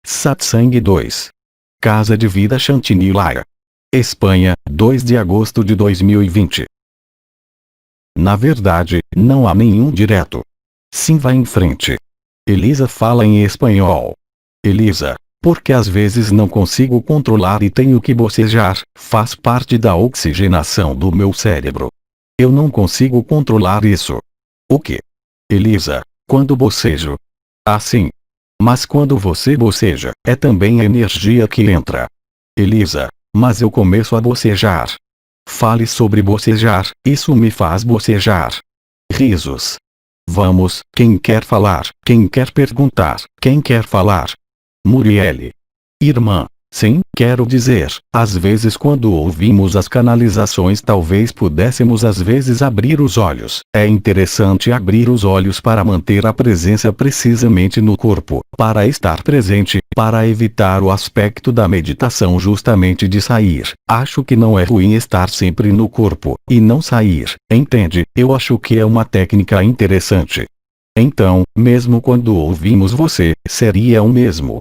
Satsang 2. Casa de Vida Chantilly, Espanha, 2 de agosto de 2020. Na verdade, não há nenhum direto. Sim, vá em frente. Elisa fala em espanhol. Elisa, porque às vezes não consigo controlar e tenho que bocejar, faz parte da oxigenação do meu cérebro. Eu não consigo controlar isso. O quê? Elisa, quando bocejo. Assim. Mas quando você boceja, é também a energia que entra. Elisa, mas eu começo a bocejar. Fale sobre bocejar, isso me faz bocejar. Risos. Vamos, quem quer falar, quem quer perguntar, quem quer falar? Muriele. Irmã. Sim, quero dizer, às vezes quando ouvimos as canalizações talvez pudéssemos às vezes abrir os olhos. É interessante abrir os olhos para manter a presença precisamente no corpo, para estar presente, para evitar o aspecto da meditação justamente de sair. Acho que não é ruim estar sempre no corpo, e não sair, entende? Eu acho que é uma técnica interessante. Então, mesmo quando ouvimos você, seria o mesmo.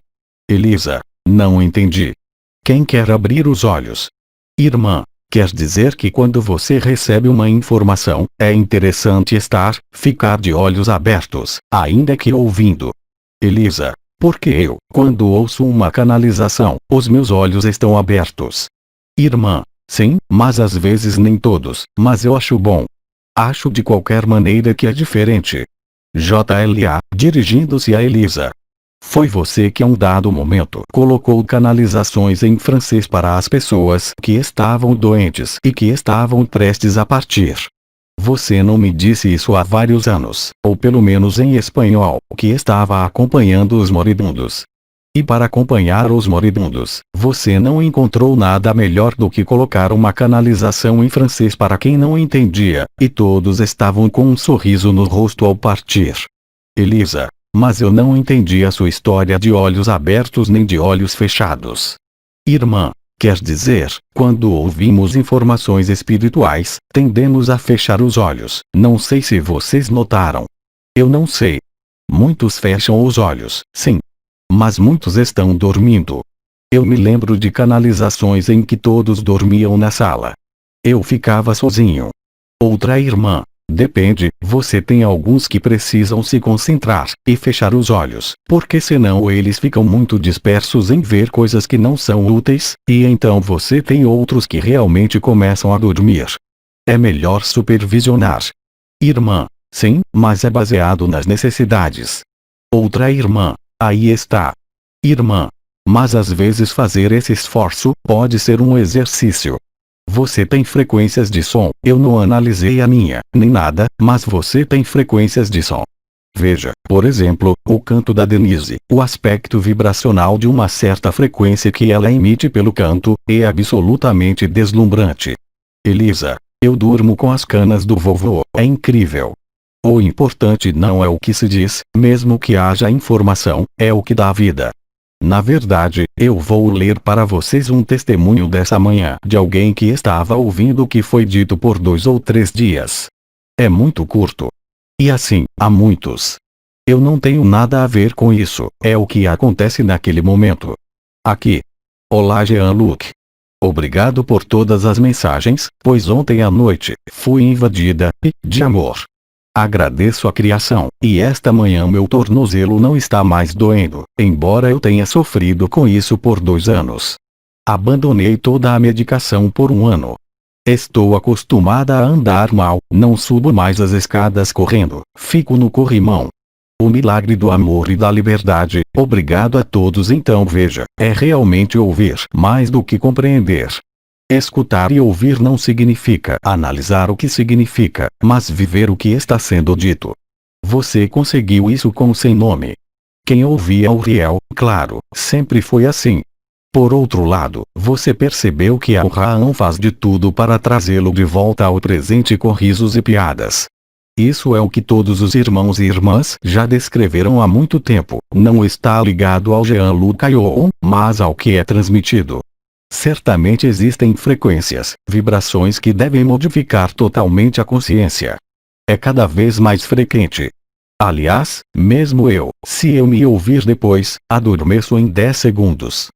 Elisa. Não entendi. Quem quer abrir os olhos? Irmã, quer dizer que quando você recebe uma informação, é interessante ficar de olhos abertos, ainda que ouvindo. Elisa, porque eu, quando ouço uma canalização, os meus olhos estão abertos. Irmã, sim, mas às vezes nem todos, mas eu acho bom. Acho de qualquer maneira que é diferente. JLA, dirigindo-se a Elisa. Foi você que a um dado momento colocou canalizações em francês para as pessoas que estavam doentes e que estavam prestes a partir. Você não me disse isso há vários anos, ou pelo menos em espanhol, que estava acompanhando os moribundos. E para acompanhar os moribundos, você não encontrou nada melhor do que colocar uma canalização em francês para quem não entendia, e todos estavam com um sorriso no rosto ao partir. Elisa. Mas eu não entendi a sua história de olhos abertos nem de olhos fechados. Irmã, quer dizer, quando ouvimos informações espirituais, tendemos a fechar os olhos. Não sei se vocês notaram. Eu não sei. Muitos fecham os olhos, sim. Mas muitos estão dormindo. Eu me lembro de canalizações em que todos dormiam na sala. Eu ficava sozinho. Outra irmã. Depende, você tem alguns que precisam se concentrar e fechar os olhos, porque senão eles ficam muito dispersos em ver coisas que não são úteis, e então você tem outros que realmente começam a dormir. É melhor supervisionar. Irmã, sim, mas é baseado nas necessidades. Outra irmã, aí está. Irmã, mas às vezes fazer esse esforço pode ser um exercício. Você tem frequências de som, eu não analisei a minha, nem nada, mas você tem frequências de som. Veja, por exemplo, o canto da Denise, o aspecto vibracional de uma certa frequência que ela emite pelo canto, é absolutamente deslumbrante. Elisa, eu durmo com as canas do vovô, é incrível. O importante não é o que se diz, mesmo que haja informação, é o que dá vida. Na verdade, eu vou ler para vocês um testemunho dessa manhã de alguém que estava ouvindo o que foi dito por 2 ou 3 dias. É muito curto. E assim, há muitos. Eu não tenho nada a ver com isso, é o que acontece naquele momento. Aqui. Olá Jean-Luc. Obrigado por todas as mensagens, pois ontem à noite, fui invadida, de amor. Agradeço a criação, e esta manhã meu tornozelo não está mais doendo, embora eu tenha sofrido com isso por 2 anos. Abandonei toda a medicação por 1 ano. Estou acostumada a andar mal, não subo mais as escadas correndo, fico no corrimão. O milagre do amor e da liberdade, obrigado a todos. Então veja, é realmente ouvir mais do que compreender. Escutar e ouvir não significa analisar o que significa, mas viver o que está sendo dito. Você conseguiu isso com o sem nome. Quem ouvia Uriel, claro, sempre foi assim. Por outro lado, você percebeu que a Raão faz de tudo para trazê-lo de volta ao presente com risos e piadas. Isso é o que todos os irmãos e irmãs já descreveram há muito tempo. Não está ligado ao Jean-Luc Ayon, mas ao que é transmitido. Certamente existem frequências, vibrações que devem modificar totalmente a consciência. É cada vez mais frequente. Aliás, mesmo eu, se eu me ouvir depois, adormeço em 10 segundos.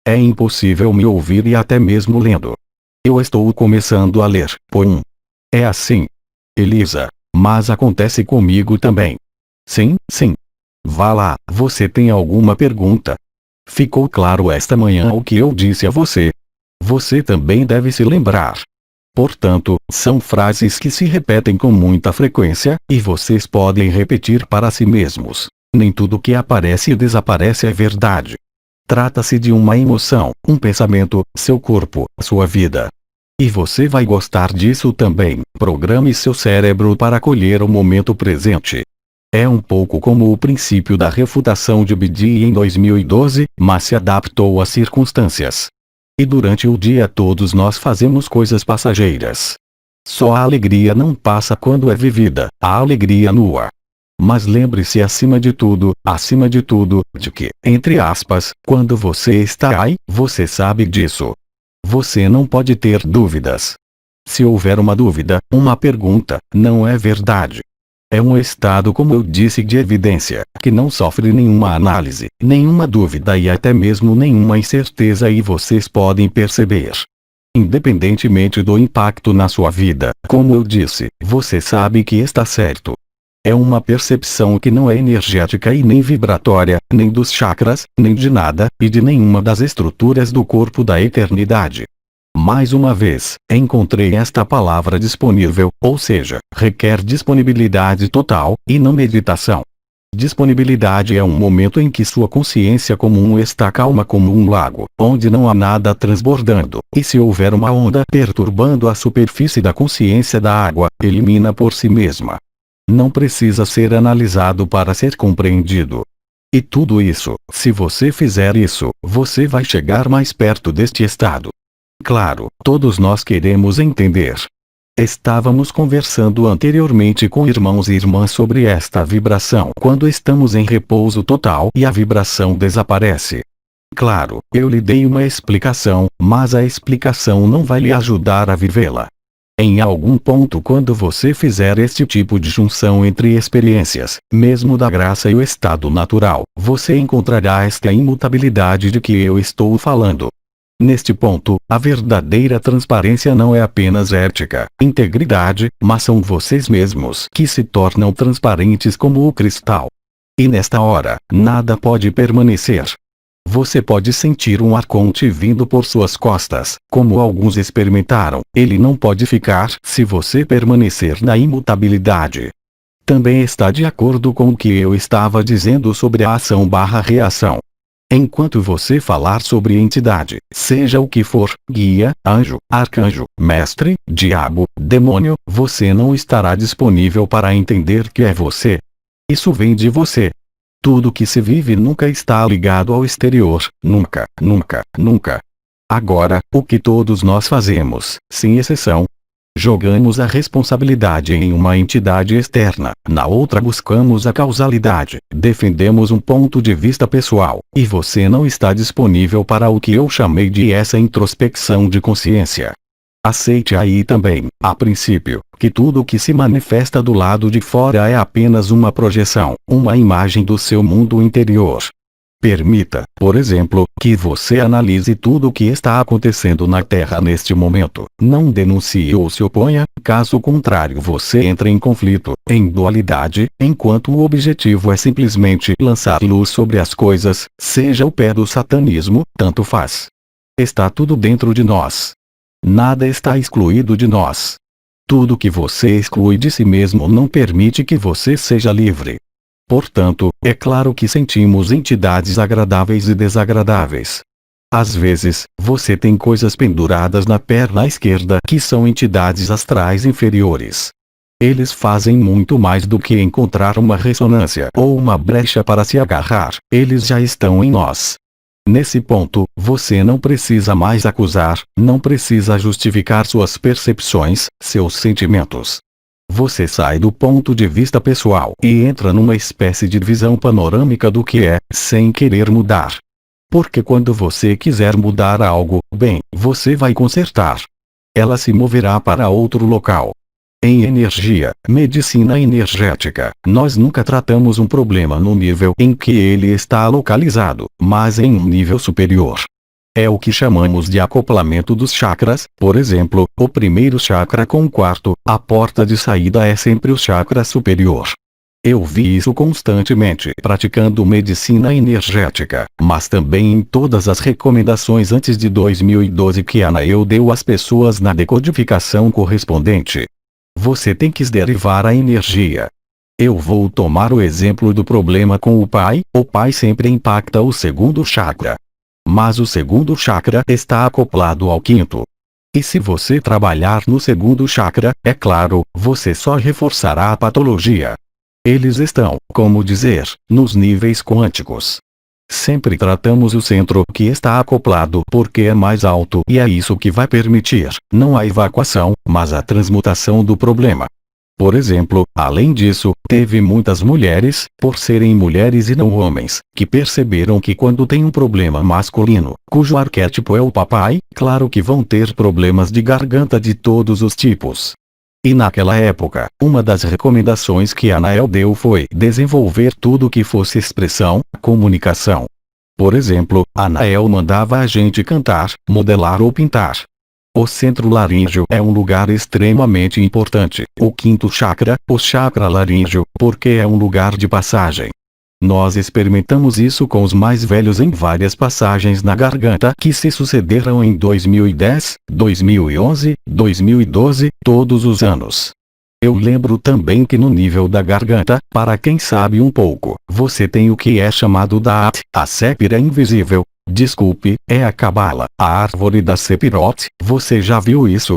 É impossível me ouvir e até mesmo lendo. Eu estou começando a ler, pois. É assim. Elisa. Mas acontece comigo também. Sim, sim. Vá lá, você tem alguma pergunta? Ficou claro esta manhã o que eu disse a você? Você também deve se lembrar. Portanto, são frases que se repetem com muita frequência, e vocês podem repetir para si mesmos. Nem tudo que aparece e desaparece é verdade. Trata-se de uma emoção, um pensamento, seu corpo, sua vida. E você vai gostar disso também. Programe seu cérebro para acolher o momento presente. É um pouco como o princípio da refutação de Bidi em 2012, mas se adaptou às circunstâncias. E durante o dia todos nós fazemos coisas passageiras. Só a alegria não passa quando é vivida, a alegria nua. Mas lembre-se acima de tudo, de que, entre aspas, quando você está aí, você sabe disso. Você não pode ter dúvidas. Se houver uma dúvida, uma pergunta, não é verdade. É um estado, como eu disse, de evidência, que não sofre nenhuma análise, nenhuma dúvida e até mesmo nenhuma incerteza, e vocês podem perceber. Independentemente do impacto na sua vida, como eu disse, você sabe que está certo. É uma percepção que não é energética e nem vibratória, nem dos chakras, nem de nada, e de nenhuma das estruturas do corpo da eternidade. Mais uma vez, encontrei esta palavra disponível, ou seja, requer disponibilidade total, e não meditação. Disponibilidade é um momento em que sua consciência comum está calma como um lago, onde não há nada transbordando, e se houver uma onda perturbando a superfície da consciência da água, elimina por si mesma. Não precisa ser analisado para ser compreendido. E tudo isso, se você fizer isso, você vai chegar mais perto deste estado. Claro, todos nós queremos entender. Estávamos conversando anteriormente com irmãos e irmãs sobre esta vibração quando estamos em repouso total e a vibração desaparece. Claro, eu lhe dei uma explicação, mas a explicação não vai lhe ajudar a vivê-la. Em algum ponto, quando você fizer este tipo de junção entre experiências, mesmo da graça e o estado natural, você encontrará esta imutabilidade de que eu estou falando. Neste ponto, a verdadeira transparência não é apenas ética, integridade, mas são vocês mesmos que se tornam transparentes como o cristal. E nesta hora, nada pode permanecer. Você pode sentir um arconte vindo por suas costas, como alguns experimentaram. Ele não pode ficar se você permanecer na imutabilidade. Também está de acordo com o que eu estava dizendo sobre a ação/reação. Enquanto você falar sobre entidade, seja o que for, guia, anjo, arcanjo, mestre, diabo, demônio, você não estará disponível para entender que é você. Isso vem de você. Tudo que se vive nunca está ligado ao exterior, nunca, nunca, nunca. Agora, o que todos nós fazemos, sem exceção, jogamos a responsabilidade em uma entidade externa, na outra buscamos a causalidade, defendemos um ponto de vista pessoal, e você não está disponível para o que eu chamei de essa introspecção de consciência. Aceite aí também, a princípio, que tudo o que se manifesta do lado de fora é apenas uma projeção, uma imagem do seu mundo interior. Permita, por exemplo, que você analise tudo o que está acontecendo na Terra neste momento. Não denuncie ou se oponha, caso contrário você entra em conflito, em dualidade, enquanto o objetivo é simplesmente lançar luz sobre as coisas, seja o pé do satanismo, tanto faz. Está tudo dentro de nós. Nada está excluído de nós. Tudo que você exclui de si mesmo não permite que você seja livre. Portanto, é claro que sentimos entidades agradáveis e desagradáveis. Às vezes, você tem coisas penduradas na perna esquerda que são entidades astrais inferiores. Eles fazem muito mais do que encontrar uma ressonância ou uma brecha para se agarrar, eles já estão em nós. Nesse ponto, você não precisa mais acusar, não precisa justificar suas percepções, seus sentimentos. Você sai do ponto de vista pessoal e entra numa espécie de visão panorâmica do que é, sem querer mudar. Porque quando você quiser mudar algo, bem, você vai consertar. Ela se moverá para outro local. Em energia, medicina energética, nós nunca tratamos um problema no nível em que ele está localizado, mas em um nível superior. É o que chamamos de acoplamento dos chakras. Por exemplo, o primeiro chakra com o quarto, a porta de saída é sempre o chakra superior. Eu vi isso constantemente praticando medicina energética, mas também em todas as recomendações antes de 2012 que a ANAEL deu às pessoas na decodificação correspondente. Você tem que derivar a energia. Eu vou tomar o exemplo do problema com o pai. O pai sempre impacta o segundo chakra. Mas o segundo chakra está acoplado ao quinto. E se você trabalhar no segundo chakra, é claro, você só reforçará a patologia. Eles estão, como dizer, nos níveis quânticos. Sempre tratamos o centro que está acoplado porque é mais alto e é isso que vai permitir, não a evacuação, mas a transmutação do problema. Por exemplo, além disso, teve muitas mulheres, por serem mulheres e não homens, que perceberam que quando tem um problema masculino, cujo arquétipo é o papai, claro que vão ter problemas de garganta de todos os tipos. E naquela época, uma das recomendações que a ANAEL deu foi desenvolver tudo que fosse expressão, comunicação. Por exemplo, a ANAEL mandava a gente cantar, modelar ou pintar. O centro laríngeo é um lugar extremamente importante. O quinto chakra, o chakra laríngeo, porque é um lugar de passagem. Nós experimentamos isso com os mais velhos em várias passagens na garganta que se sucederam em 2010, 2011, 2012, todos os anos. Eu lembro também que no nível da garganta, para quem sabe um pouco, você tem o que é chamado da At, a sépira invisível. Desculpe, é a Cabala, a árvore da Sepirot. Você já viu isso?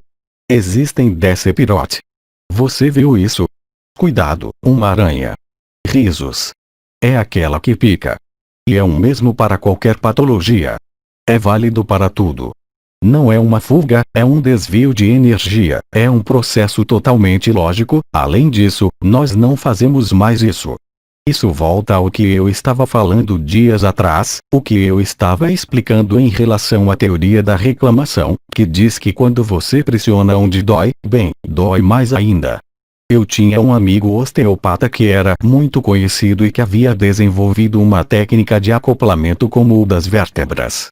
Existem 10 Sepirot. Você viu isso? Cuidado, uma aranha. Risos. É aquela que pica. E é o mesmo para qualquer patologia. É válido para tudo. Não é uma fuga, é um desvio de energia, é um processo totalmente lógico. Além disso, nós não fazemos mais isso. Isso volta ao que eu estava falando dias atrás, o que eu estava explicando em relação à teoria da reclamação, que diz que quando você pressiona onde dói, bem, dói mais ainda. Eu tinha um amigo osteopata que era muito conhecido e que havia desenvolvido uma técnica de acoplamento como o das vértebras.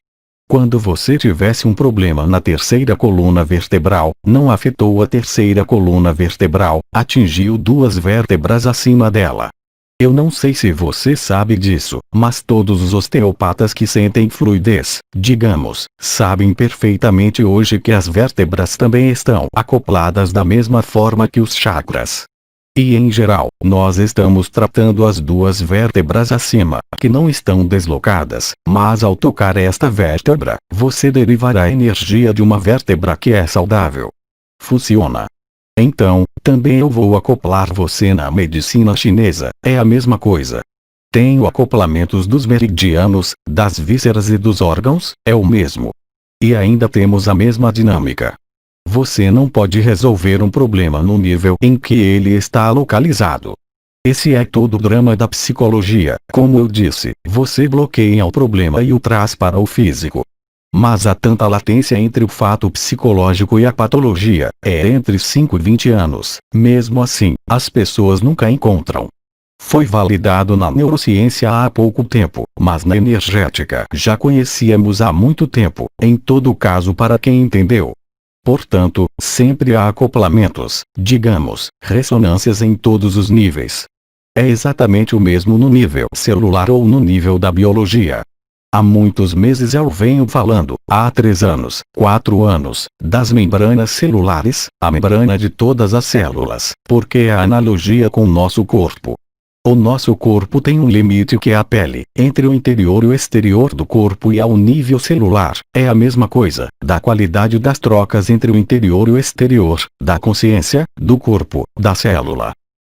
Quando você tivesse um problema na terceira coluna vertebral, não afetou a terceira coluna vertebral, atingiu duas vértebras acima dela. Eu não sei se você sabe disso, mas todos os osteopatas que sentem fluidez, digamos, sabem perfeitamente hoje que as vértebras também estão acopladas da mesma forma que os chakras. E em geral, nós estamos tratando as duas vértebras acima, que não estão deslocadas, mas ao tocar esta vértebra, você derivará a energia de uma vértebra que é saudável. Funciona. Então, também eu vou acoplar você na medicina chinesa, é a mesma coisa. Tenho acoplamentos dos meridianos, das vísceras e dos órgãos, é o mesmo. E ainda temos a mesma dinâmica. Você não pode resolver um problema no nível em que ele está localizado. Esse é todo o drama da psicologia. Como eu disse, você bloqueia o problema e o traz para o físico. Mas há tanta latência entre o fato psicológico e a patologia, é entre 5 e 20 anos. Mesmo assim, as pessoas nunca encontram. Foi validado na neurociência há pouco tempo, mas na energética já conhecíamos há muito tempo, em todo caso para quem entendeu. Portanto, sempre há acoplamentos, digamos, ressonâncias em todos os níveis. É exatamente o mesmo no nível celular ou no nível da biologia. Há muitos meses eu venho falando, há 3 anos, 4 anos, das membranas celulares, a membrana de todas as células, porque é a analogia com o nosso corpo. O nosso corpo tem um limite que é a pele, entre o interior e o exterior do corpo e ao nível celular, é a mesma coisa, da qualidade das trocas entre o interior e o exterior, da consciência, do corpo, da célula.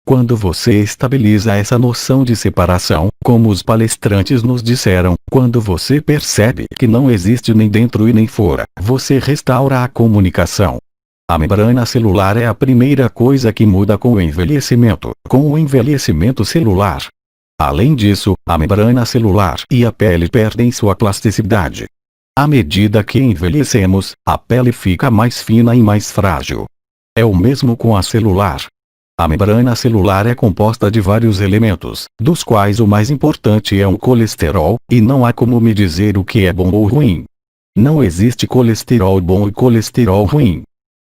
Quando você estabiliza essa noção de separação, como os palestrantes nos disseram, quando você percebe que não existe nem dentro e nem fora, você restaura a comunicação. A membrana celular é a primeira coisa que muda com o envelhecimento celular. Além disso, a membrana celular e a pele perdem sua plasticidade. À medida que envelhecemos, a pele fica mais fina e mais frágil. É o mesmo com a celular. A membrana celular é composta de vários elementos, dos quais o mais importante é o colesterol, e não há como me dizer o que é bom ou ruim. Não existe colesterol bom e colesterol ruim.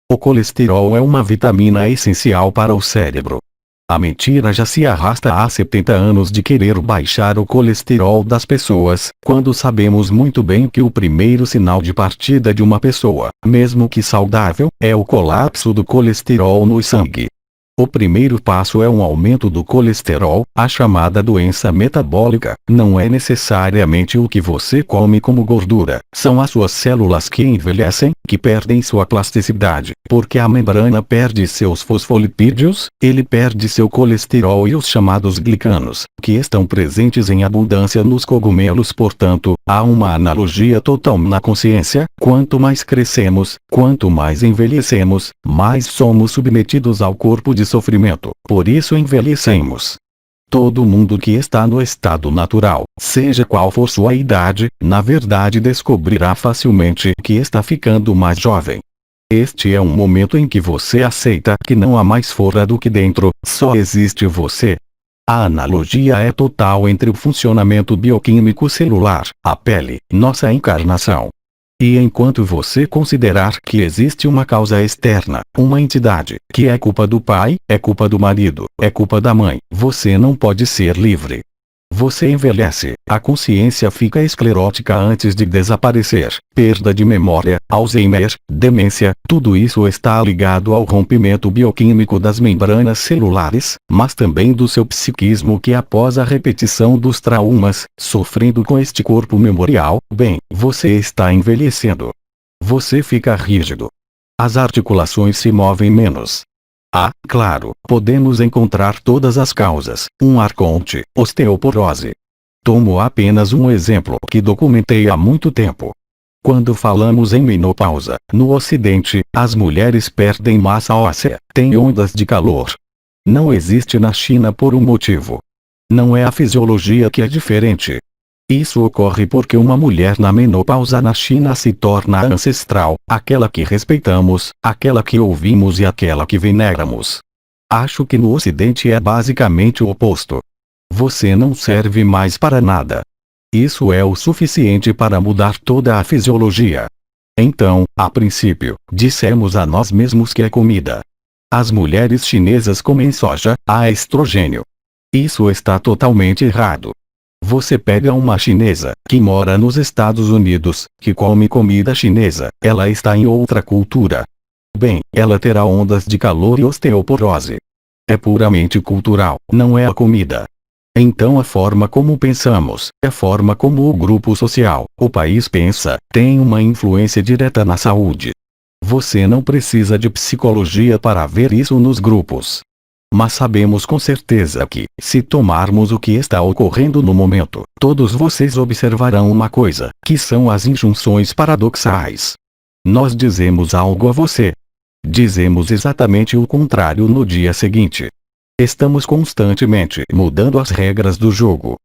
O colesterol é uma vitamina essencial para o cérebro. A mentira já se arrasta há 70 anos de querer baixar o colesterol das pessoas, quando sabemos muito bem que o primeiro sinal de partida de uma pessoa, mesmo que saudável, é o colapso do colesterol no sangue. O primeiro passo é um aumento do colesterol, a chamada doença metabólica. Não é necessariamente o que você come como gordura, são as suas células que envelhecem, que perdem sua plasticidade, porque a membrana perde seus fosfolipídios, ele perde seu colesterol e os chamados glicanos, que estão presentes em abundância nos cogumelos. Portanto, há uma analogia total na consciência: quanto mais crescemos, quanto mais envelhecemos, mais somos submetidos ao corpo de sofrimento, por isso envelhecemos. Todo mundo que está no estado natural, seja qual for sua idade, na verdade descobrirá facilmente que está ficando mais jovem. Este é um momento em que você aceita que não há mais fora do que dentro, só existe você. A analogia é total entre o funcionamento bioquímico celular, a pele, nossa encarnação. E enquanto você considerar que existe uma causa externa, uma entidade, que é culpa do pai, é culpa do marido, é culpa da mãe, você não pode ser livre. Você envelhece, a consciência fica esclerótica antes de desaparecer, perda de memória, Alzheimer, demência, tudo isso está ligado ao rompimento bioquímico das membranas celulares, mas também do seu psiquismo que após a repetição dos traumas, sofrendo com este corpo memorial, bem, você está envelhecendo. Você fica rígido. As articulações se movem menos. Ah, claro, podemos encontrar todas as causas: um arconte, osteoporose. Tomo apenas um exemplo que documentei há muito tempo. Quando falamos em menopausa, no Ocidente, as mulheres perdem massa óssea, têm ondas de calor. Não existe na China por um motivo. Não é a fisiologia que é diferente. Isso ocorre porque uma mulher na menopausa na China se torna ancestral, aquela que respeitamos, aquela que ouvimos e aquela que veneramos. Acho que no Ocidente é basicamente o oposto. Você não serve mais para nada. Isso é o suficiente para mudar toda a fisiologia. Então, a princípio, dissemos a nós mesmos que é comida. As mulheres chinesas comem soja, há estrogênio. Isso está totalmente errado. Você pega uma chinesa, que mora nos Estados Unidos, que come comida chinesa, ela está em outra cultura. Bem, ela terá ondas de calor e osteoporose. É puramente cultural, não é a comida. Então a forma como pensamos, a forma como o grupo social, o país pensa, tem uma influência direta na saúde. Você não precisa de psicologia para ver isso nos grupos. Mas sabemos com certeza que, se tomarmos o que está ocorrendo no momento, todos vocês observarão uma coisa, que são as injunções paradoxais. Nós dizemos algo a você. Dizemos exatamente o contrário no dia seguinte. Estamos constantemente mudando as regras do jogo.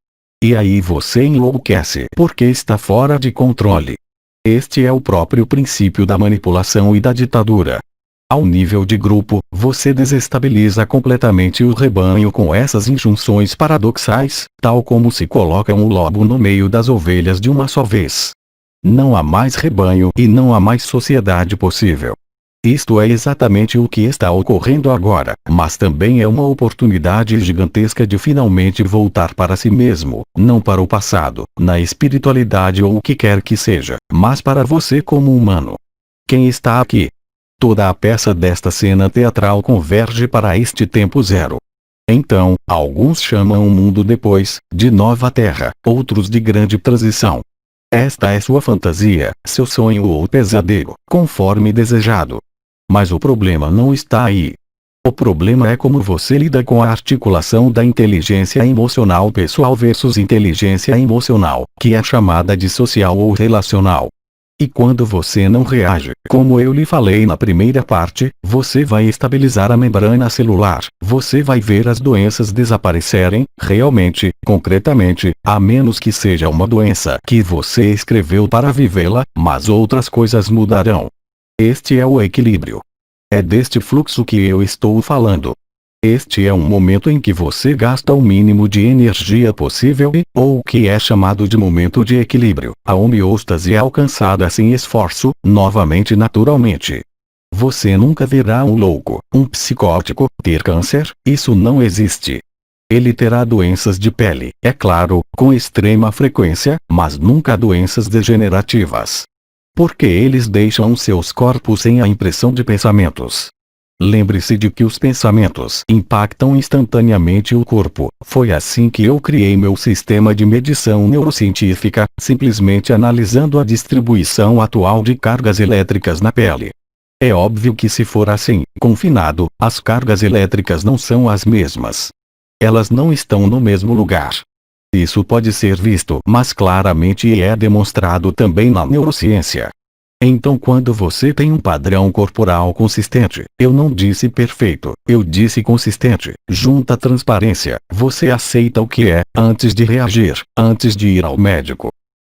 E aí você enlouquece porque está fora de controle. Este é o próprio princípio da manipulação e da ditadura. Ao nível de grupo, você desestabiliza completamente o rebanho com essas injunções paradoxais, tal como se coloca um lobo no meio das ovelhas de uma só vez. Não há mais rebanho e não há mais sociedade possível. Isto é exatamente o que está ocorrendo agora, mas também é uma oportunidade gigantesca de finalmente voltar para si mesmo, não para o passado, na espiritualidade ou o que quer que seja, mas para você como humano. Quem está aqui? Toda a peça desta cena teatral converge para este tempo zero. Então, alguns chamam o mundo depois, de Nova Terra, outros de Grande Transição. Esta é sua fantasia, seu sonho ou pesadelo, conforme desejado. Mas o problema não está aí. O problema é como você lida com a articulação da inteligência emocional pessoal versus inteligência emocional, que é chamada de social ou relacional. E quando você não reage, como eu lhe falei na primeira parte, você vai estabilizar a membrana celular, você vai ver as doenças desaparecerem, realmente, concretamente, a menos que seja uma doença que você escreveu para vivê-la, mas outras coisas mudarão. Este é o equilíbrio. É deste fluxo que eu estou falando. Este é um momento em que você gasta o mínimo de energia possível e, ou o que é chamado de momento de equilíbrio. A homeostase é alcançada sem esforço, novamente naturalmente. Você nunca verá um louco, um psicótico, ter câncer, isso não existe. Ele terá doenças de pele, é claro, com extrema frequência, mas nunca doenças degenerativas. Porque eles deixam seus corpos sem a impressão de pensamentos. Lembre-se de que os pensamentos impactam instantaneamente o corpo. Foi assim que eu criei meu sistema de medição neurocientífica, simplesmente analisando a distribuição atual de cargas elétricas na pele. É óbvio que se for assim, confinado, as cargas elétricas não são as mesmas. Elas não estão no mesmo lugar. Isso pode ser visto mais claramente e é demonstrado também na neurociência. Então quando você tem um padrão corporal consistente, eu não disse perfeito, eu disse consistente, junta transparência, você aceita o que é, antes de reagir, antes de ir ao médico.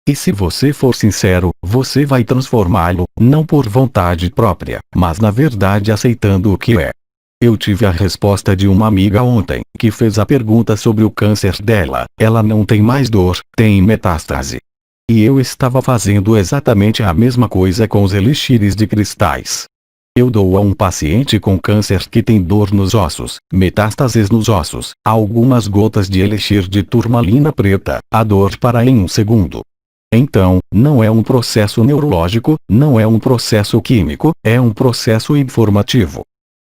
E se você for sincero, você vai transformá-lo, não por vontade própria, mas na verdade aceitando o que é. Eu tive a resposta de uma amiga ontem, que fez a pergunta sobre o câncer dela. Ela não tem mais dor, tem metástase. E eu estava fazendo exatamente a mesma coisa com os elixires de cristais. Eu dou a um paciente com câncer que tem dor nos ossos, metástases nos ossos, algumas gotas de elixir de turmalina preta, a dor para em um segundo. Então, não é um processo neurológico, não é um processo químico, é um processo informativo.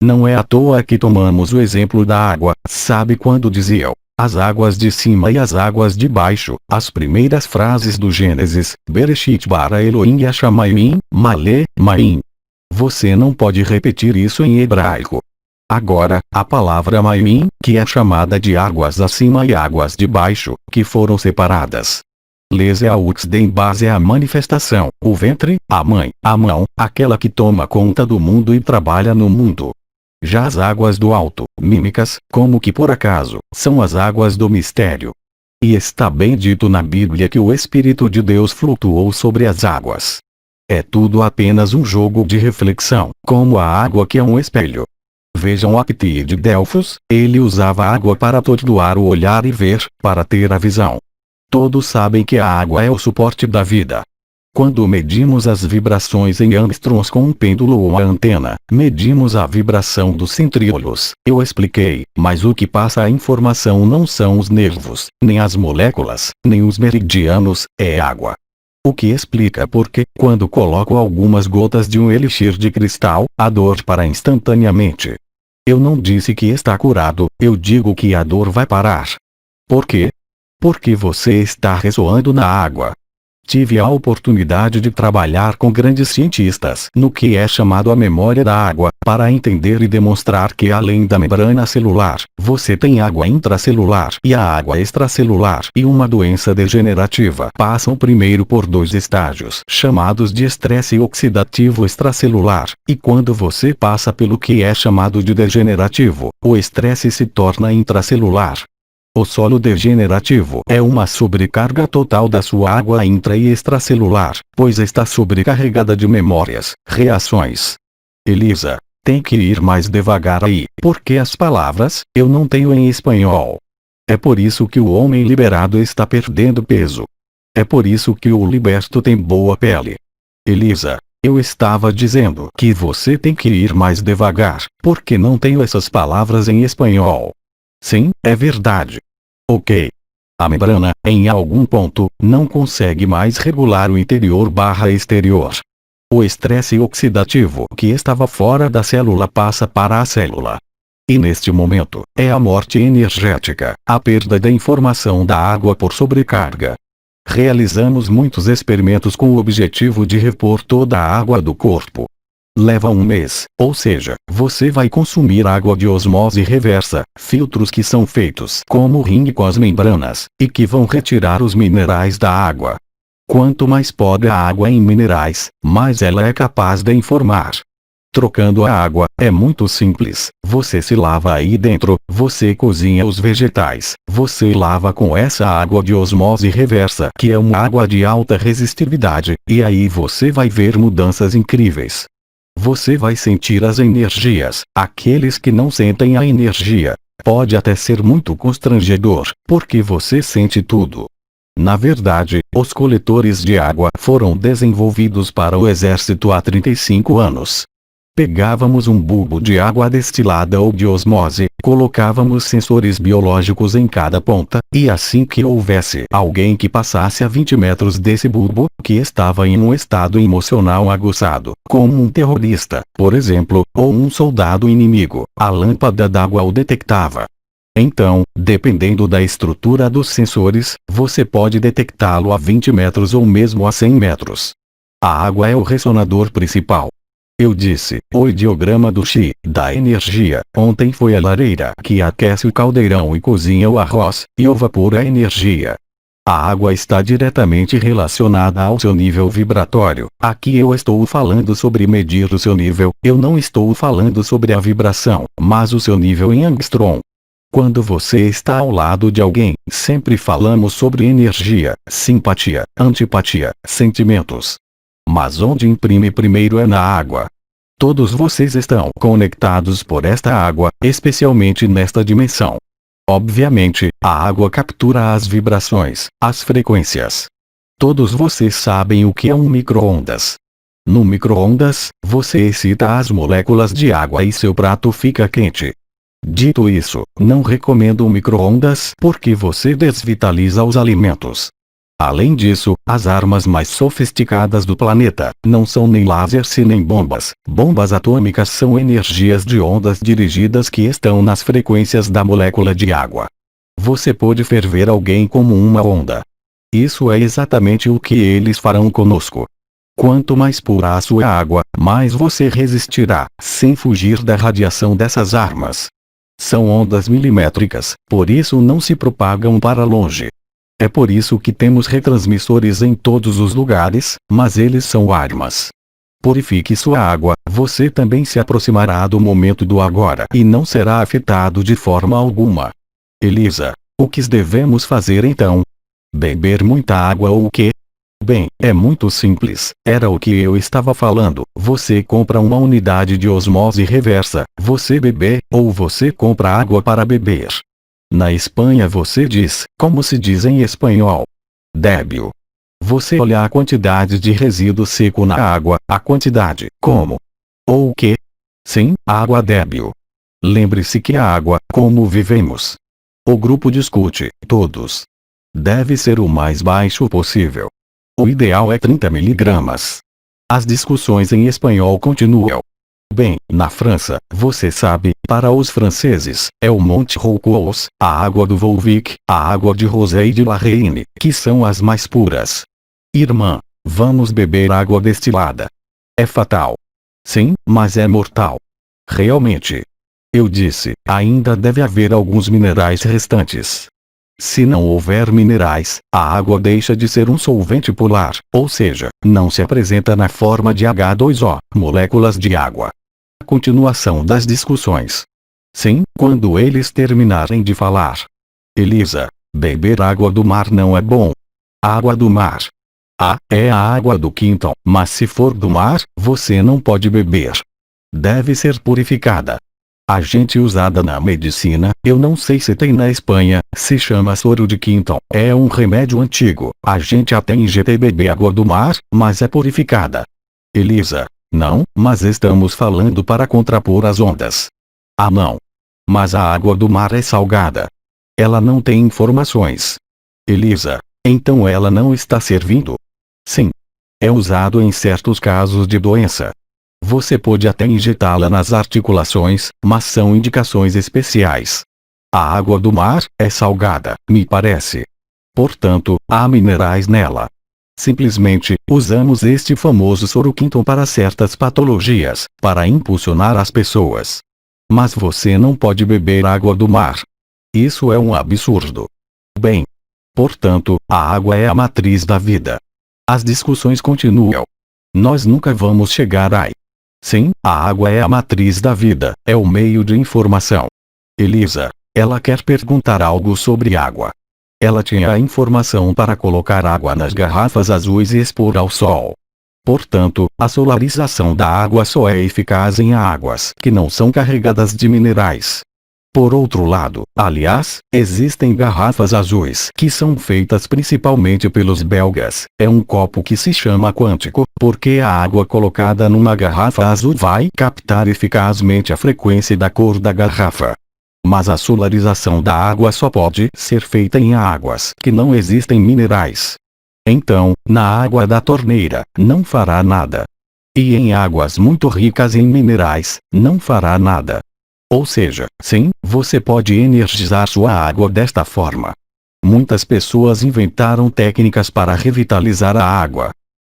Não é à toa que tomamos o exemplo da água, sabe quando diziam, as águas de cima e as águas de baixo, as primeiras frases do Gênesis, Bereshit bara Elohim Yashamayim, Male, Maim. Você não pode repetir isso em hebraico. Agora, a palavra Maim, que é chamada de águas acima e águas de baixo, que foram separadas. Leseauxdem base é a manifestação, o ventre, a mãe, a mão, aquela que toma conta do mundo e trabalha no mundo. Já as águas do alto, mímicas, como que por acaso, são as águas do mistério. E está bem dito na Bíblia que o Espírito de Deus flutuou sobre as águas. É tudo apenas um jogo de reflexão, como a água que é um espelho. Vejam Acti de Delfos, ele usava a água para atordoar o olhar e ver, para ter a visão. Todos sabem que a água é o suporte da vida. Quando medimos as vibrações em angstroms com um pêndulo ou a antena, medimos a vibração dos centríolos. Eu expliquei, mas o que passa a informação não são os nervos, nem as moléculas, nem os meridianos, é água. O que explica porque, quando coloco algumas gotas de um elixir de cristal, a dor para instantaneamente. Eu não disse que está curado, eu digo que a dor vai parar. Por quê? Porque você está ressoando na água. Tive a oportunidade de trabalhar com grandes cientistas no que é chamado a memória da água, para entender e demonstrar que além da membrana celular, você tem água intracelular e a água extracelular e uma doença degenerativa. Passam primeiro por dois estágios chamados de estresse oxidativo extracelular, e quando você passa pelo que é chamado de degenerativo, o estresse se torna intracelular. O solo degenerativo é uma sobrecarga total da sua água intra e extracelular, pois está sobrecarregada de memórias, reações. Elisa, tem que ir mais devagar aí, porque as palavras, eu não tenho em espanhol. É por isso que o homem liberado está perdendo peso. É por isso que o liberto tem boa pele. Elisa, eu estava dizendo que você tem que ir mais devagar, porque não tenho essas palavras em espanhol. Sim, é verdade. Ok. A membrana, em algum ponto, não consegue mais regular o interior/exterior. O estresse oxidativo que estava fora da célula passa para a célula. E neste momento, é a morte energética, a perda da informação da água por sobrecarga. Realizamos muitos experimentos com o objetivo de repor toda a água do corpo. Leva um mês, ou seja, você vai consumir água de osmose reversa, filtros que são feitos como ringue com as membranas, e que vão retirar os minerais da água. Quanto mais pobre a água em minerais, mais ela é capaz de informar. Trocando a água, é muito simples, você se lava aí dentro, você cozinha os vegetais, você lava com essa água de osmose reversa que é uma água de alta resistividade, e aí você vai ver mudanças incríveis. Você vai sentir as energias. Aqueles que não sentem a energia, pode até ser muito constrangedor, porque você sente tudo. Na verdade, os coletores de água foram desenvolvidos para o exército há 35 anos. Pegávamos um bulbo de água destilada ou de osmose, colocávamos sensores biológicos em cada ponta, e assim que houvesse alguém que passasse a 20 metros desse bulbo, que estava em um estado emocional aguçado, como um terrorista, por exemplo, ou um soldado inimigo, a lâmpada d'água o detectava. Então, dependendo da estrutura dos sensores, você pode detectá-lo a 20 metros ou mesmo a 100 metros. A água é o ressonador principal. Eu disse, o ideograma do Chi, da energia, ontem foi a lareira que aquece o caldeirão e cozinha o arroz, e o vapor a energia. A água está diretamente relacionada ao seu nível vibratório. Aqui eu estou falando sobre medir o seu nível, eu não estou falando sobre a vibração, mas o seu nível em angstrom. Quando você está ao lado de alguém, sempre falamos sobre energia, simpatia, antipatia, sentimentos. Mas onde imprime primeiro é na água. Todos vocês estão conectados por esta água, especialmente nesta dimensão. Obviamente, a água captura as vibrações, as frequências. Todos vocês sabem o que é um micro-ondas. No micro-ondas, você excita as moléculas de água e seu prato fica quente. Dito isso, não recomendo um micro-ondas porque você desvitaliza os alimentos. Além disso, as armas mais sofisticadas do planeta não são nem lasers e nem bombas. Bombas atômicas são energias de ondas dirigidas que estão nas frequências da molécula de água. Você pode ferver alguém como uma onda. Isso é exatamente o que eles farão conosco. Quanto mais pura a sua água, mais você resistirá, sem fugir da radiação dessas armas. São ondas milimétricas, por isso não se propagam para longe. É por isso que temos retransmissores em todos os lugares, mas eles são armas. Purifique sua água, você também se aproximará do momento do agora e não será afetado de forma alguma. Elisa, o que devemos fazer então? Beber muita água ou o quê? Bem, é muito simples, era o que eu estava falando. Você compra uma unidade de osmose reversa, você bebe, ou você compra água para beber. Na Espanha você diz, como se diz em espanhol, débil. Você olha a quantidade de resíduo seco na água, a quantidade, como? Ou o quê? Sim, água débil. Lembre-se que a água, como vivemos. O grupo discute, todos. Deve ser o mais baixo possível. O ideal é 30 miligramas. As discussões em espanhol continuam. Bem, na França, você sabe, para os franceses, é o Monte Roukous, a água do Volvic, a água de Rosé e de La Reine, que são as mais puras. Irmã, vamos beber água destilada. É fatal. Sim, mas é mortal. Realmente. Eu disse, ainda deve haver alguns minerais restantes. Se não houver minerais, a água deixa de ser um solvente polar, ou seja, não se apresenta na forma de H2O, moléculas de água. A continuação das discussões. Sim, quando eles terminarem de falar. Elisa, beber água do mar não é bom. Água do mar. É a água do Quinton, mas se for do mar, você não pode beber. Deve ser purificada. A gente usada na medicina, eu não sei se tem na Espanha, se chama soro de Quinton. É um remédio antigo. A gente até injeta e bebe água do mar, mas é purificada. Elisa, não, mas estamos falando para contrapor as ondas. Ah não. Mas a água do mar é salgada. Ela não tem informações. Elisa, então ela não está servindo? Sim. É usado em certos casos de doença. Você pode até injetá-la nas articulações, mas são indicações especiais. A água do mar é salgada, me parece. Portanto, há minerais nela. Simplesmente, usamos este famoso soro Quinton para certas patologias, para impulsionar as pessoas. Mas você não pode beber água do mar. Isso é um absurdo. Bem. Portanto, a água é a matriz da vida. As discussões continuam. Nós nunca vamos chegar aí. Sim, a água é a matriz da vida, é o meio de informação. Elisa, ela quer perguntar algo sobre água. Ela tinha a informação para colocar água nas garrafas azuis e expor ao sol. Portanto, a solarização da água só é eficaz em águas que não são carregadas de minerais. Por outro lado, aliás, existem garrafas azuis que são feitas principalmente pelos belgas. É um copo que se chama quântico, porque a água colocada numa garrafa azul vai captar eficazmente a frequência da cor da garrafa. Mas a solarização da água só pode ser feita em águas que não existem minerais. Então, na água da torneira, não fará nada. E em águas muito ricas em minerais, não fará nada. Ou seja, sim, você pode energizar sua água desta forma. Muitas pessoas inventaram técnicas para revitalizar a água.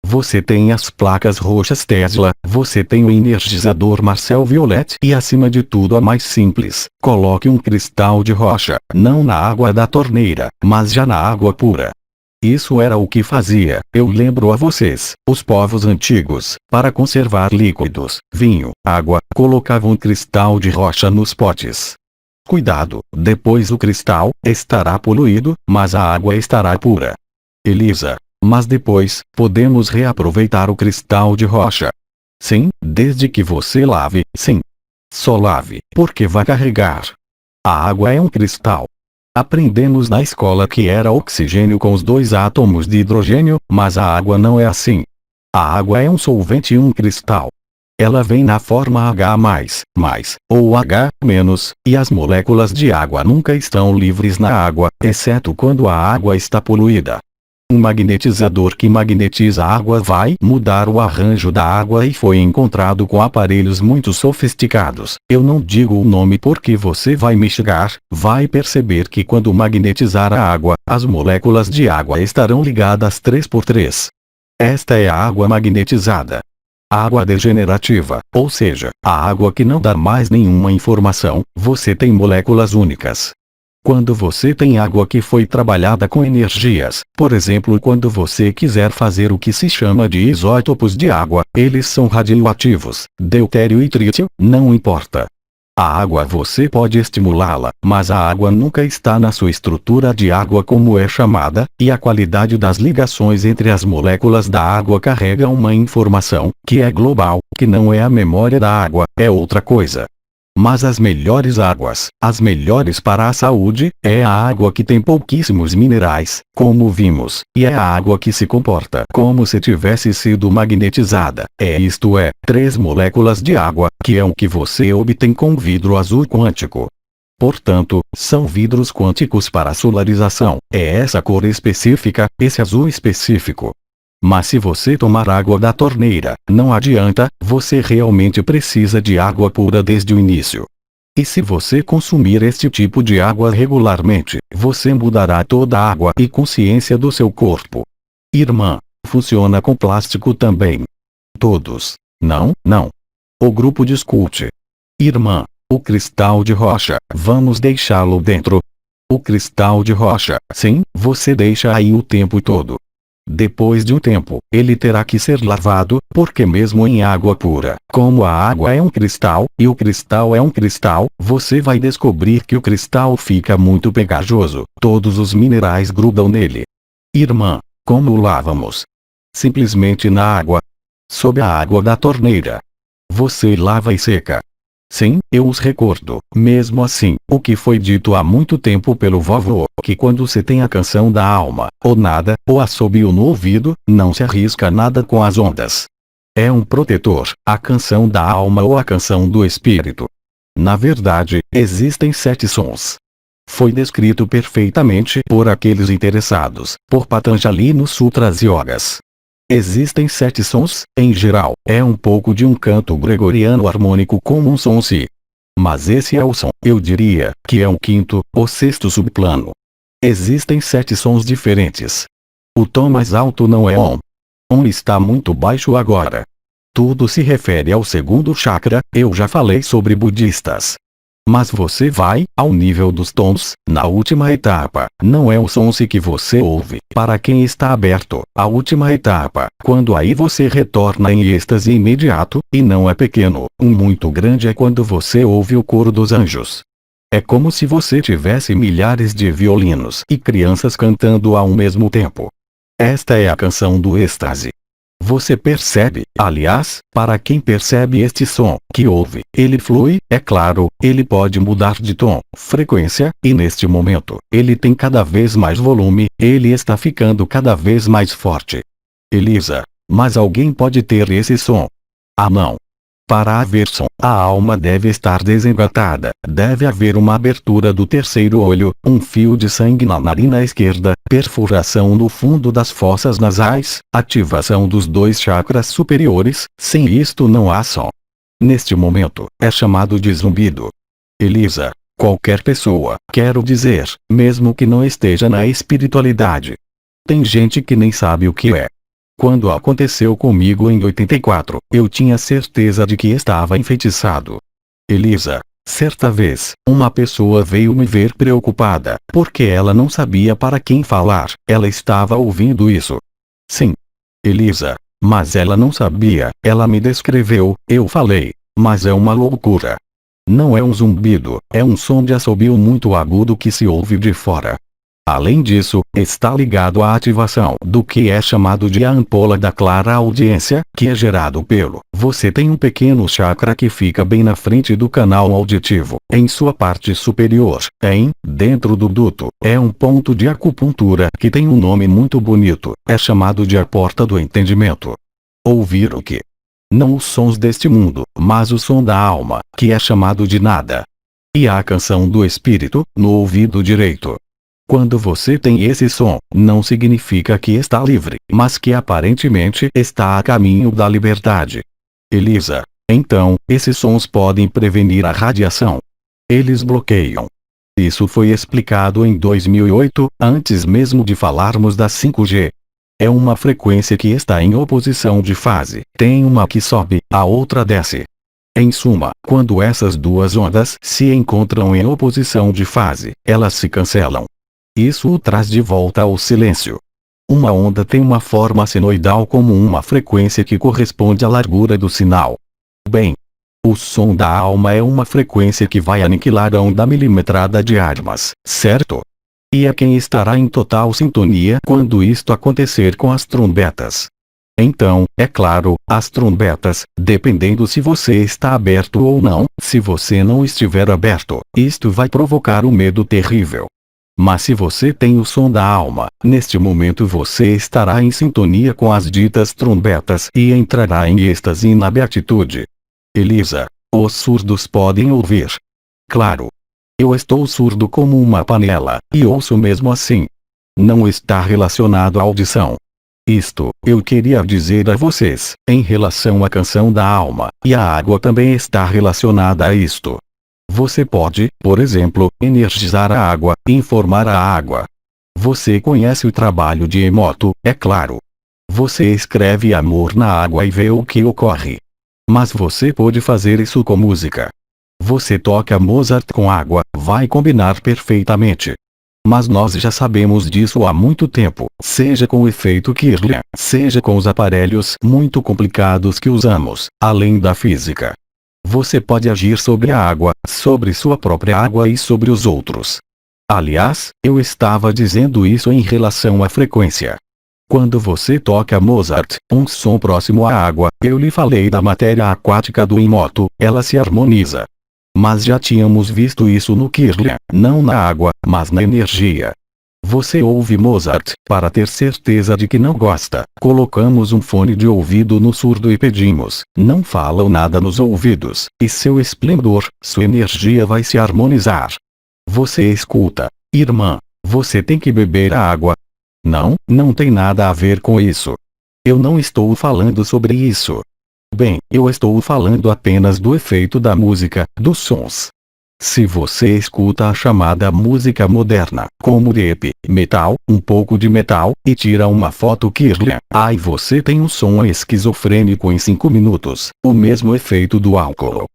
Você tem as placas roxas Tesla, você tem o energizador Marcel Violet e acima de tudo a mais simples, coloque um cristal de rocha, não na água da torneira, mas já na água pura. Isso era o que fazia, eu lembro a vocês, os povos antigos, para conservar líquidos, vinho, água, colocavam cristal de rocha nos potes. Cuidado, depois o cristal estará poluído, mas a água estará pura. Elisa, mas depois, podemos reaproveitar o cristal de rocha. Sim, desde que você lave, sim. Só lave, porque vai carregar. A água é um cristal. Aprendemos na escola que era oxigênio com os 2 átomos de hidrogênio, mas a água não é assim. A água é um solvente e um cristal. Ela vem na forma H+, ou H-, e as moléculas de água nunca estão livres na água, exceto quando a água está poluída. Um magnetizador que magnetiza a água vai mudar o arranjo da água e foi encontrado com aparelhos muito sofisticados. Eu não digo o nome porque você vai me chegar, vai perceber que quando magnetizar a água, as moléculas de água estarão ligadas 3x3. Esta é a água magnetizada. Água degenerativa, ou seja, a água que não dá mais nenhuma informação, você tem moléculas únicas. Quando você tem água que foi trabalhada com energias, por exemplo, quando você quiser fazer o que se chama de isótopos de água, eles são radioativos, deutério e trítio, não importa. A água você pode estimulá-la, mas a água nunca está na sua estrutura de água como é chamada, e a qualidade das ligações entre as moléculas da água carrega uma informação, que é global, que não é a memória da água, é outra coisa. Mas as melhores águas, as melhores para a saúde, é a água que tem pouquíssimos minerais, como vimos, e é a água que se comporta como se tivesse sido magnetizada, isto é, 3 moléculas de água, que é o que você obtém com vidro azul quântico. Portanto, são vidros quânticos para solarização, é essa cor específica, esse azul específico. Mas se você tomar água da torneira, não adianta, você realmente precisa de água pura desde o início. E se você consumir este tipo de água regularmente, você mudará toda a água e consciência do seu corpo. Irmã, funciona com plástico também. Todos. Não. O grupo discute. Irmã, o cristal de rocha, vamos deixá-lo dentro. O cristal de rocha, sim, você deixa aí o tempo todo. Depois de um tempo, ele terá que ser lavado, porque mesmo em água pura, como a água é um cristal, e o cristal é um cristal, você vai descobrir que o cristal fica muito pegajoso, todos os minerais grudam nele. Irmã, como o lavamos? Simplesmente na água. Sob a água da torneira. Você lava e seca. Sim, eu os recordo. Mesmo assim, o que foi dito há muito tempo pelo vovô, que quando você tem a canção da alma, ou nada, ou assobio no ouvido, não se arrisca nada com as ondas. É um protetor, a canção da alma ou a canção do espírito. Na verdade, existem 7 sons. Foi descrito perfeitamente por aqueles interessados, por Patanjali nos Sutras Yogas. Existem 7 sons, em geral, é um pouco de um canto gregoriano harmônico como um som si. Mas esse é o som, eu diria, que é um 5º, ou 6º subplano. Existem 7 sons diferentes. O tom mais alto não é Om. Om está muito baixo agora. Tudo se refere ao 2º chakra, eu já falei sobre budistas. Mas você vai, ao nível dos tons, na última etapa, não é o som si que você ouve, para quem está aberto, a última etapa, quando aí você retorna em êxtase imediato, e não é pequeno, um muito grande é quando você ouve o coro dos anjos. É como se você tivesse milhares de violinos e crianças cantando ao mesmo tempo. Esta é a canção do êxtase. Você percebe, aliás, para quem percebe este som que ouve, ele flui, é claro, ele pode mudar de tom, frequência, e neste momento, ele tem cada vez mais volume, ele está ficando cada vez mais forte. Elisa, mas alguém pode ter esse som? Ah não. Para haver som, a alma deve estar desengatada, deve haver uma abertura do terceiro olho, um fio de sangue na narina esquerda, perfuração no fundo das fossas nasais, ativação dos 2 chakras superiores, sem isto não há som. Neste momento, é chamado de zumbido. Elisa, qualquer pessoa, quero dizer, mesmo que não esteja na espiritualidade. Tem gente que nem sabe o que é. Quando aconteceu comigo em 84, eu tinha certeza de que estava enfeitiçado. Elisa, certa vez, uma pessoa veio me ver preocupada, porque ela não sabia para quem falar, ela estava ouvindo isso. Sim. Elisa, mas ela não sabia, ela me descreveu, eu falei, mas é uma loucura. Não é um zumbido, é um som de assobio muito agudo que se ouve de fora. Além disso, está ligado à ativação do que é chamado de a ampola da clara audiência, que é gerado pelo. Você tem um pequeno chakra que fica bem na frente do canal auditivo, em sua parte superior, dentro do duto, é um ponto de acupuntura que tem um nome muito bonito, é chamado de a porta do entendimento. Ouvir o que? Não os sons deste mundo, mas o som da alma, que é chamado de nada. E a canção do espírito, no ouvido direito. Quando você tem esse som, não significa que está livre, mas que aparentemente está a caminho da liberdade. Elisa, então, esses sons podem prevenir a radiação. Eles bloqueiam. Isso foi explicado em 2008, antes mesmo de falarmos da 5G. É uma frequência que está em oposição de fase, tem uma que sobe, a outra desce. Em suma, quando essas duas ondas se encontram em oposição de fase, elas se cancelam. Isso o traz de volta ao silêncio. Uma onda tem uma forma senoidal como uma frequência que corresponde à largura do sinal. Bem, o som da alma é uma frequência que vai aniquilar a onda milimetrada de armas, certo? E é quem estará em total sintonia quando isto acontecer com as trombetas. Então, é claro, as trombetas, dependendo se você está aberto ou não, se você não estiver aberto, isto vai provocar um medo terrível. Mas se você tem o som da alma, neste momento você estará em sintonia com as ditas trombetas e entrará em êxtase e na beatitude. Elisa, os surdos podem ouvir. Claro. Eu estou surdo como uma panela, e ouço mesmo assim. Não está relacionado à audição. Isto, eu queria dizer a vocês, em relação à canção da alma, e a água também está relacionada a isto. Você pode, por exemplo, energizar a água, informar a água. Você conhece o trabalho de Emoto, é claro. Você escreve amor na água e vê o que ocorre. Mas você pode fazer isso com música. Você toca Mozart com água, vai combinar perfeitamente. Mas nós já sabemos disso há muito tempo, seja com o efeito Kirlian, seja com os aparelhos muito complicados que usamos, além da física. Você pode agir sobre a água, sobre sua própria água e sobre os outros. Aliás, eu estava dizendo isso em relação à frequência. Quando você toca Mozart, um som próximo à água, eu lhe falei da matéria aquática do Emoto, ela se harmoniza. Mas já tínhamos visto isso no Kirlian, não na água, mas na energia. Você ouve Mozart, para ter certeza de que não gosta, colocamos um fone de ouvido no surdo e pedimos, não falam nada nos ouvidos, e seu esplendor, sua energia vai se harmonizar. Você escuta, irmã, você tem que beber a água. Não, não tem nada a ver com isso. Eu não estou falando sobre isso. Bem, eu estou falando apenas do efeito da música, dos sons. Se você escuta a chamada música moderna, como rap, metal, um pouco de metal, e tira uma foto Kirlian, aí você tem um som esquizofrênico em 5 minutos, o mesmo efeito do álcool.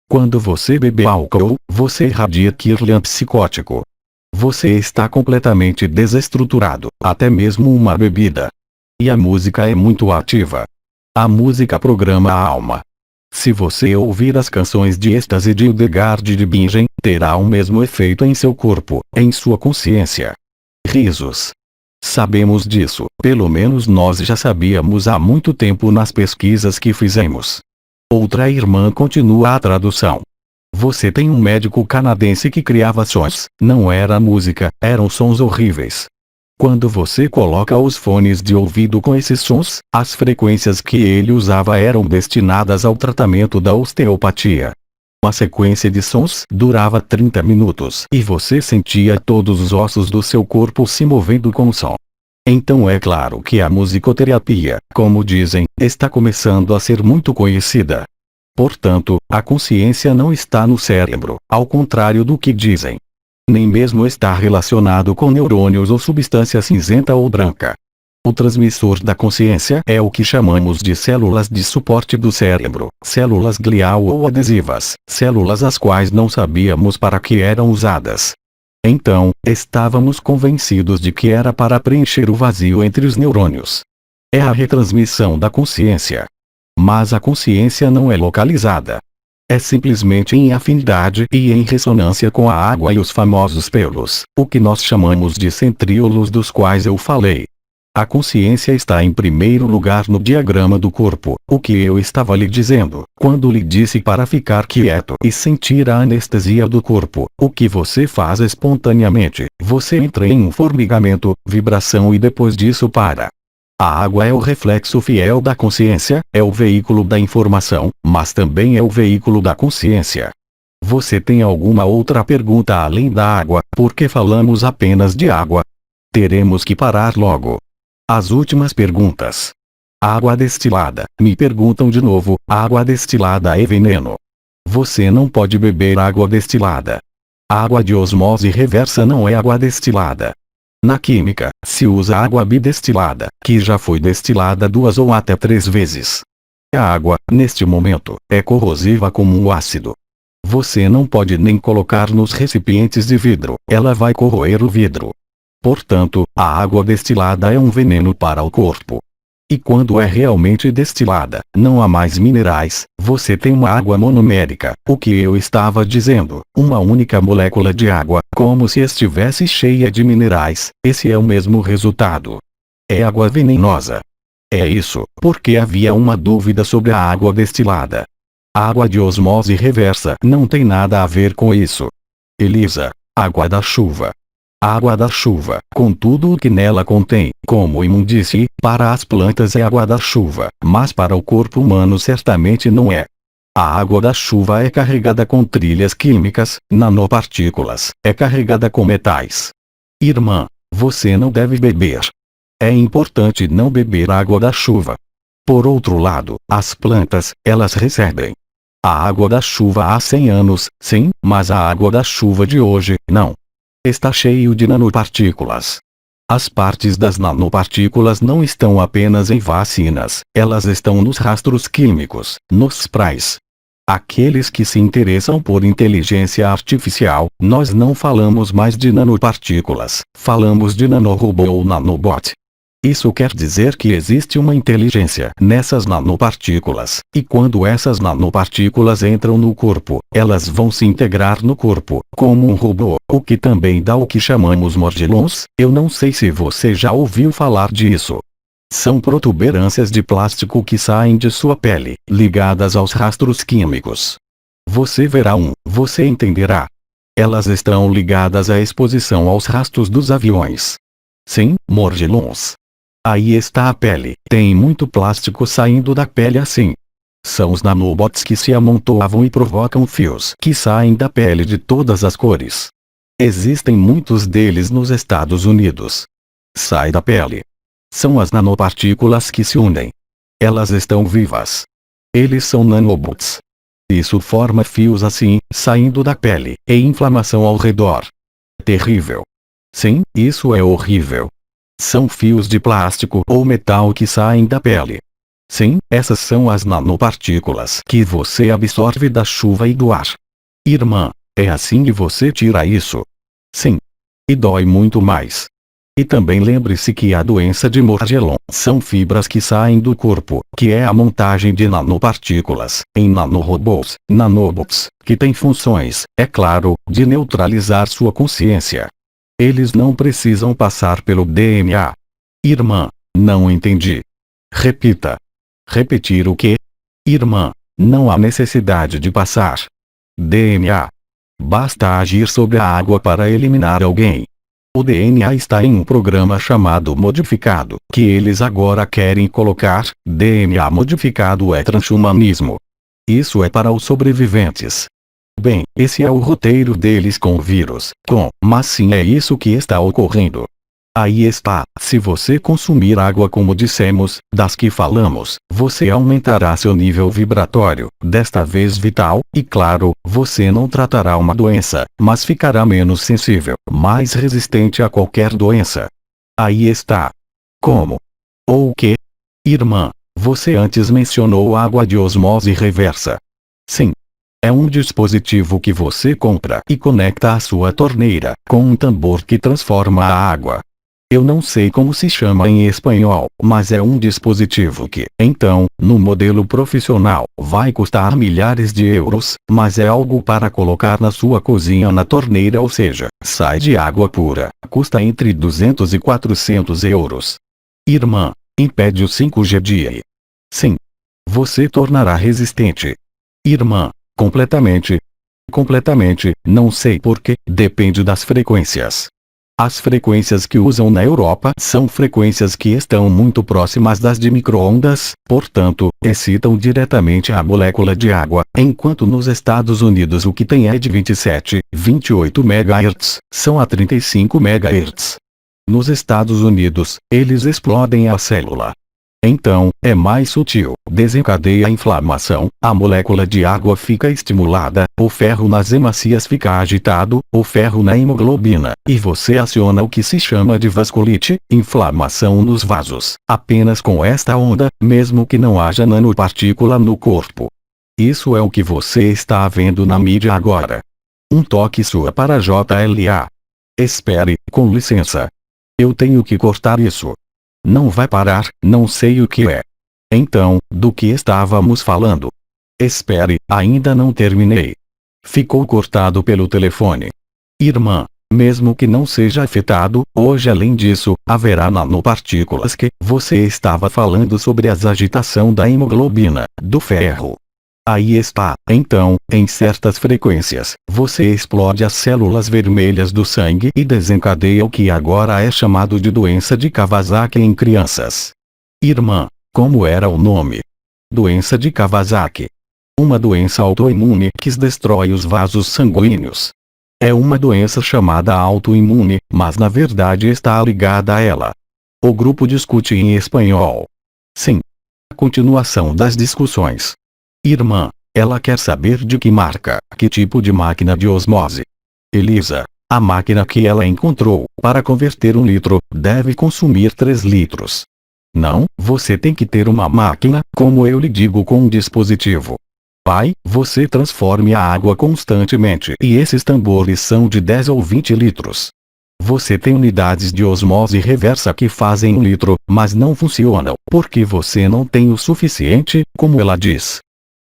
Quando você bebe álcool, você irradia Kirlian psicótico. Você está completamente desestruturado, até mesmo uma bebida. E a música é muito ativa. A música programa a alma. Se você ouvir as canções de êxtase de Hildegard de Bingen, terá o mesmo efeito em seu corpo, em sua consciência. Risos. Sabemos disso, pelo menos nós já sabíamos há muito tempo nas pesquisas que fizemos. Outra irmã continua a tradução. Você tem um médico canadense que criava sons, não era música, eram sons horríveis. Quando você coloca os fones de ouvido com esses sons, as frequências que ele usava eram destinadas ao tratamento da osteopatia. Uma sequência de sons durava 30 minutos e você sentia todos os ossos do seu corpo se movendo com o som. Então é claro que a musicoterapia, como dizem, está começando a ser muito conhecida. Portanto, a consciência não está no cérebro, ao contrário do que dizem. Nem mesmo está relacionado com neurônios ou substância cinzenta ou branca. O transmissor da consciência é o que chamamos de células de suporte do cérebro, células glial ou adesivas, células as quais não sabíamos para que eram usadas. Então, estávamos convencidos de que era para preencher o vazio entre os neurônios. É a retransmissão da consciência. Mas a consciência não é localizada. É simplesmente em afinidade e em ressonância com a água e os famosos pelos, o que nós chamamos de centríolos dos quais eu falei. A consciência está em primeiro lugar no diagrama do corpo, o que eu estava lhe dizendo, quando lhe disse para ficar quieto e sentir a anestesia do corpo, o que você faz espontaneamente, você entra em um formigamento, vibração e depois disso para. A água é o reflexo fiel da consciência, é o veículo da informação, mas também é o veículo da consciência. Você tem alguma outra pergunta além da água, porque falamos apenas de água? Teremos que parar logo. As últimas perguntas. Água destilada, me perguntam de novo, água destilada é veneno. Você não pode beber água destilada. Água de osmose reversa não é água destilada. Na química, se usa água bidestilada, que já foi destilada 2 ou até 3 vezes. A água, neste momento, é corrosiva como um ácido. Você não pode nem colocar nos recipientes de vidro, ela vai corroer o vidro. Portanto, a água destilada é um veneno para o corpo. E quando é realmente destilada, não há mais minerais, você tem uma água monomérica, o que eu estava dizendo, uma única molécula de água, como se estivesse cheia de minerais, esse é o mesmo resultado. É água venenosa. É isso, porque havia uma dúvida sobre a água destilada. A água de osmose reversa não tem nada a ver com isso. Elisa, água da chuva. Água da chuva, com tudo o que nela contém, como imundície, para as plantas é água da chuva, mas para o corpo humano certamente não é. A água da chuva é carregada com trilhas químicas, nanopartículas, é carregada com metais. Irmã, você não deve beber. É importante não beber água da chuva. Por outro lado, as plantas, elas recebem a água da chuva há 100 anos, sim, mas a água da chuva de hoje, não. Está cheio de nanopartículas. As partes das nanopartículas não estão apenas em vacinas, elas estão nos rastros químicos, nos sprays. Aqueles que se interessam por inteligência artificial, nós não falamos mais de nanopartículas, falamos de nanorobô ou nanobot. Isso quer dizer que existe uma inteligência nessas nanopartículas, e quando essas nanopartículas entram no corpo, elas vão se integrar no corpo, como um robô, o que também dá o que chamamos morgellons, eu não sei se você já ouviu falar disso. São protuberâncias de plástico que saem de sua pele, ligadas aos rastros químicos. Você verá você entenderá. Elas estão ligadas à exposição aos rastros dos aviões. Sim, morgellons. Aí está a pele, tem muito plástico saindo da pele assim. São os nanobots que se amontoavam e provocam fios que saem da pele de todas as cores. Existem muitos deles nos Estados Unidos. Sai da pele. São as nanopartículas que se unem. Elas estão vivas. Eles são nanobots. Isso forma fios assim, saindo da pele, e inflamação ao redor. Terrível. Sim, isso é horrível. São fios de plástico ou metal que saem da pele. Sim, essas são as nanopartículas que você absorve da chuva e do ar. Irmã, é assim que você tira isso? Sim. E dói muito mais. E também lembre-se que a doença de Morgellon são fibras que saem do corpo, que é a montagem de nanopartículas, em nanorobôs, nanobots, que têm funções, é claro, de neutralizar sua consciência. Eles não precisam passar pelo DNA. Irmã, não entendi. Repita. Repetir o quê? Irmã, não há necessidade de passar DNA. Basta agir sobre a água para eliminar alguém. O DNA está em um programa chamado modificado, que eles agora querem colocar. DNA modificado é transhumanismo. Isso é para os sobreviventes. Bem, esse é o roteiro deles com o vírus, mas sim é isso que está ocorrendo. Aí está, se você consumir água como dissemos, das que falamos, você aumentará seu nível vibratório, desta vez vital, e claro, você não tratará uma doença, mas ficará menos sensível, mais resistente a qualquer doença. Aí está. Como? Ou o quê? Irmã, você antes mencionou água de osmose reversa. Sim. É um dispositivo que você compra e conecta à sua torneira, com um tambor que transforma a água. Eu não sei como se chama em espanhol, mas é um dispositivo que, então, no modelo profissional, vai custar milhares de euros, mas é algo para colocar na sua cozinha na torneira, ou seja, sai de água pura, custa entre 200 e 400 euros. Irmã, impede o 5G de ir. Sim. Você tornará resistente. Irmã, completamente. Completamente, não sei porquê, depende das frequências. As frequências que usam na Europa são frequências que estão muito próximas das de micro-ondas, portanto, excitam diretamente a molécula de água, enquanto nos Estados Unidos o que tem é de 27, 28 MHz, são a 35 MHz. Nos Estados Unidos, eles explodem a célula. Então, é mais sutil, desencadeia a inflamação, a molécula de água fica estimulada, o ferro nas hemácias fica agitado, o ferro na hemoglobina, e você aciona o que se chama de vasculite, inflamação nos vasos, apenas com esta onda, mesmo que não haja nanopartícula no corpo. Isso é o que você está vendo na mídia agora. Um toque sua para JLA. Espere, com licença. Eu tenho que cortar isso. Não vai parar, não sei o que é. Então, do que estávamos falando? Espere, ainda não terminei. Ficou cortado pelo telefone. Irmã, mesmo que não seja afetado, hoje além disso, haverá nanopartículas que, você estava falando sobre a agitação da hemoglobina, do ferro. Aí está, então, em certas frequências, você explode as células vermelhas do sangue e desencadeia o que agora é chamado de doença de Kawasaki em crianças. Irmã, como era o nome? Doença de Kawasaki. Uma doença autoimune que destrói os vasos sanguíneos. É uma doença chamada autoimune, mas na verdade está ligada a ela. O grupo discute em espanhol. Sim. A continuação das discussões. Irmã, ela quer saber de que marca, que tipo de máquina de osmose. Elisa, a máquina que ela encontrou, para converter 1 litro, deve consumir 3 litros. Não, você tem que ter uma máquina, como eu lhe digo, com um dispositivo. Pai, você transforme a água constantemente e esses tambores são de 10 ou 20 litros. Você tem unidades de osmose reversa que fazem 1 litro, mas não funcionam, porque você não tem o suficiente, como ela diz.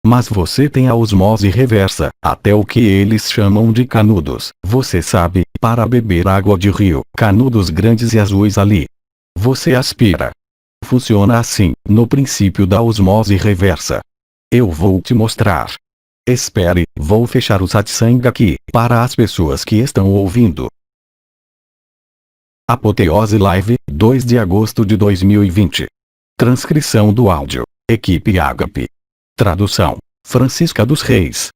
Mas você tem a osmose reversa, até o que eles chamam de canudos, você sabe, para beber água de rio, canudos grandes e azuis ali. Você aspira. Funciona assim, no princípio da osmose reversa. Eu vou te mostrar. Espere, vou fechar o satsang aqui, para as pessoas que estão ouvindo. Apoteose Live, 2 de agosto de 2020. Transcrição do áudio, equipe Ágape. Tradução, Francisca dos Reis.